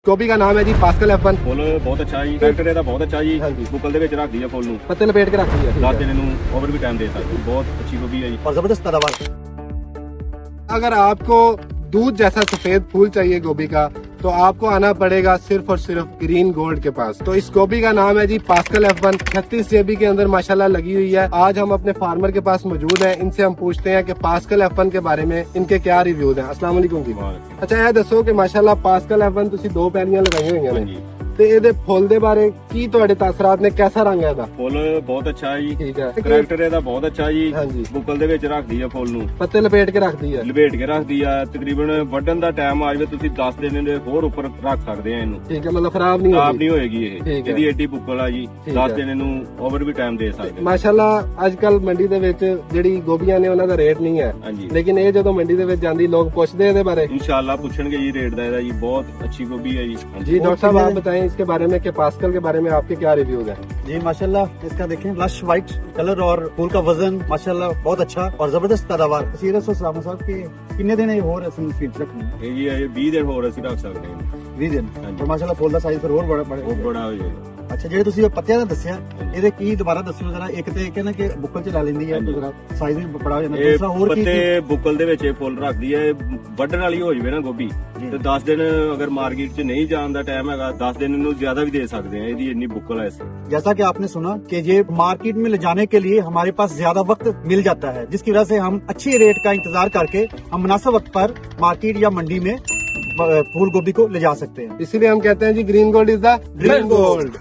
गोभी का नाम है जी पास्कल F1। ਫੁੱਲ ਬਹੁਤ ਅੱਛਾ ਜੀ, ਟਰੈਕਟਰ ਇਹਦਾ ਬਹੁਤ ਅੱਛਾ ਜੀ। ਹਾਂਜੀ। ਬੁੱਕਲ ਦੇ ਵਿੱਚ ਰੱਖਦੀ ਆ ਫੁੱਲ ਨੂੰ, पत्ते लपेट के रख दिया। 10 ਦਿਨ ਇਹਨੂੰ ਓਵਰ ਵੀ ਟਾਈਮ ਦੇ ਸਕਦੇ। ਬਹੁਤ ਅੱਛੀ ਗੋਭੀ ਹੈ ਜੀ। और जबरदस्त पैदावार। अगर आपको दूध जैसा सफेद फूल चाहिए गोभी का तो आपको आना पड़ेगा सिर्फ और सिर्फ ग्रीन गोल्ड के पास। तो इस गोभी का नाम है जी पास्कल F1। 36 जेबी के अंदर माशाल्लाह लगी हुई है। आज हम अपने फार्मर के पास मौजूद हैं, इनसे हम पूछते हैं कि पास्कल F1 के बारे में इनके क्या रिव्यूज हैं। अस्सलाम वालेकुम जी। अच्छा ਇਹ ਦੱਸੋ ਕਿ ਮਾਸ਼ਾਅੱਲਾ ਪਾਸਕਲ F1 ਤੁਸੀਂ ਦੋ ਪੈਲੀਆਂ ਲਗਾਈਆਂ ਹੋਈਆਂ ਨੇ ਹਾਂਜੀ। ਤੇ ਇਹਦੇ ਫੁੱਲ ਦੇ ਬਾਰੇ ਕੀ ਤੁਹਾਡੇ ਤਾਸਰਾਤ ਨੇ, ਕੈਸਾ ਰੰਗ ਹੈ ਇਹਦਾ? ਫੁੱਲ ਬਹੁਤ ਅੱਛਾ ਜੀ, ਠੀਕ ਹੈ। ਟਰੈਕਟਰ ਇਹਦਾ ਬਹੁਤ ਅੱਛਾ ਜੀ। ਹਾਂਜੀ। ਬੁੱਕਲ ਦੇ ਵਿੱਚ ਰੱਖਦੀ ਆ ਫੁੱਲ ਨੂੰ, ਪੱਤੇ ਲਪੇਟ ਕੇ ਰੱਖਦੀ ਹੈ। ਲਪੇਟ ਕੇ ਰੱਖਦੀ ਆ। ਤਕਰੀਬਨ ਵੱਢਣ ਦਾ ਟਾਈਮ ਆ ਜਾਵੇ ਤੁਸੀਂ 10 ਦਿਨ ਦੇ ਹੋਰ ਉੱਪਰ ਰੱਖ ਸਕਦੇ ਆ ਇਹਨੂੰ। ਠੀਕ ਹੈ, ਮਤਲਬ ਖਰਾਬ ਨਹੀਂ ਖਰਾਬ ਹੋਗੀ। ਨਹੀਂ ਹੋਏਗੀ ਇਹ। ਠੀਕ ਹੈ। ਇਹਦੀ ਏਡੀ ਬੁੱਕਲ ਆ ਜੀ, ਠੀਕ 10 ਹੈ। ਦਿਨ ਇਹਨੂੰ ਓਵਰ ਵੀ ਟਾਈਮ ਦੇ ਸਕਦੇ। ਮਾਸ਼ਾਅੱਲਾ ਅੱਜ ਕੱਲ ਮੰਡੀ ਦੇ ਵਿੱਚ ਜਿਹੜੀ ਗੋਭੀਆਂ ਨੇ ਉਹਨਾਂ ਦਾ ਰੇਟ ਨਹੀਂ ਹੈ, ਹਾਂਜੀ। लेकिन ये ਜਦੋਂ ਮੰਡੀ ਦੇ ਵਿੱਚ ਜਾਂਦੀ ਲੋग ਪੁੱਛਦੇ ਇਹਦੇ ਬਾਰੇ। इंशाल्लाह पूछेंगे जी रेट ਦਾ ਇਹਦਾ ਜੀ। बहुत अच्छी गोभी है जी। जी डॉक्टर साहब आप बताएं इसके बारे में कि पास्कल के बारे में आपके क्या रिव्यूज हैं? जी माशाल्लाह इसका देखें लश व्हाइट कलर और फूल का वजन माशाल्लाह बहुत अच्छा और जबरदस्त पैदावार। सीरत सलाम साहब के कितने दिन ये और असली फीड रखनी ਇਹ ਜੀ ਇਹ 20 ਦਿਨ ਹੋਰ ਅਸੀਂ ਰੱਖ ਸਕਦੇ ਹਾਂ। 20 दिन ਹਾਂਜੀ। और माशाल्लाह फूल ਦਾ ਸਾਈਜ਼ ਫਿਰ ਹੋਰ ਬਹੁਤ ਬੜਾ ਬੜਾ ਹੋ ਜਾਏਗਾ। ਅੱਛਾ ਜਿਹੜੇ ਤੁਸੀਂ ਇਹ ਪੱਤਿਆਂ ਦਾ ਦੱਸਿਆ ਇਹਦੇ ਕੀ ਦੁਬਾਰਾ ਦੱਸਿਓ ਜਰਾ। ਇੱਕ ਤੇ ਕਹਿੰਦਾ ਕਿ ਬੁੱਕਲ ਚ ਲਾ ਲੈਂਦੀ ਹੈ, ਹਾਂਜੀ। ਦੂਸਰਾ ਸਾਈਜ਼ ਵੀ ਬੜਾ ਹੋ ਜਾਂਦਾ, ਇਹ ਦੂਸਰਾ ਹੋਰ ਕੀ ਪੱਤੇ ਬੁੱਕਲ ਦੇ ਵਿੱਚ ਇਹ ਫੁੱਲ ਰੱਖਦੀ ਹੈ। ਵੱਢਣ ਵਾਲੀ ਹੋ ਜਾਵੇ ਨਾ ਗੋਭੀ ਜੀ। ਤੇ 10 ਦਿਨ ਅਗਰ ਮਾਰਕੀਟ 'ਚ ਨਹੀਂ ਜਾਣ ਦਾ ਟਾਈਮ ਹੈਗਾ, 10 ਦਿਨ ਇਹਨੂੰ ਜ਼ਿਆਦਾ ਵੀ ਦੇ ਸਕਦੇ ਆ। ਇਹਦੀ ਇੰਨੀ ਬੁੱਕਲ ਹੈ ਇਸ। जैसा कि आपने सुना कि ये मार्केट में ले जाने के लिए हमारे पास ज्यादा वक्त मिल जाता है, जिसकी वजह से हम अच्छे रेट का इंतजार करके हम मुनासिब वक्त पर मार्केट या मंडी में फूल गोभी को ले जा सकते हैं। इसीलिए हम कहते हैं जी green gold is the dream gold.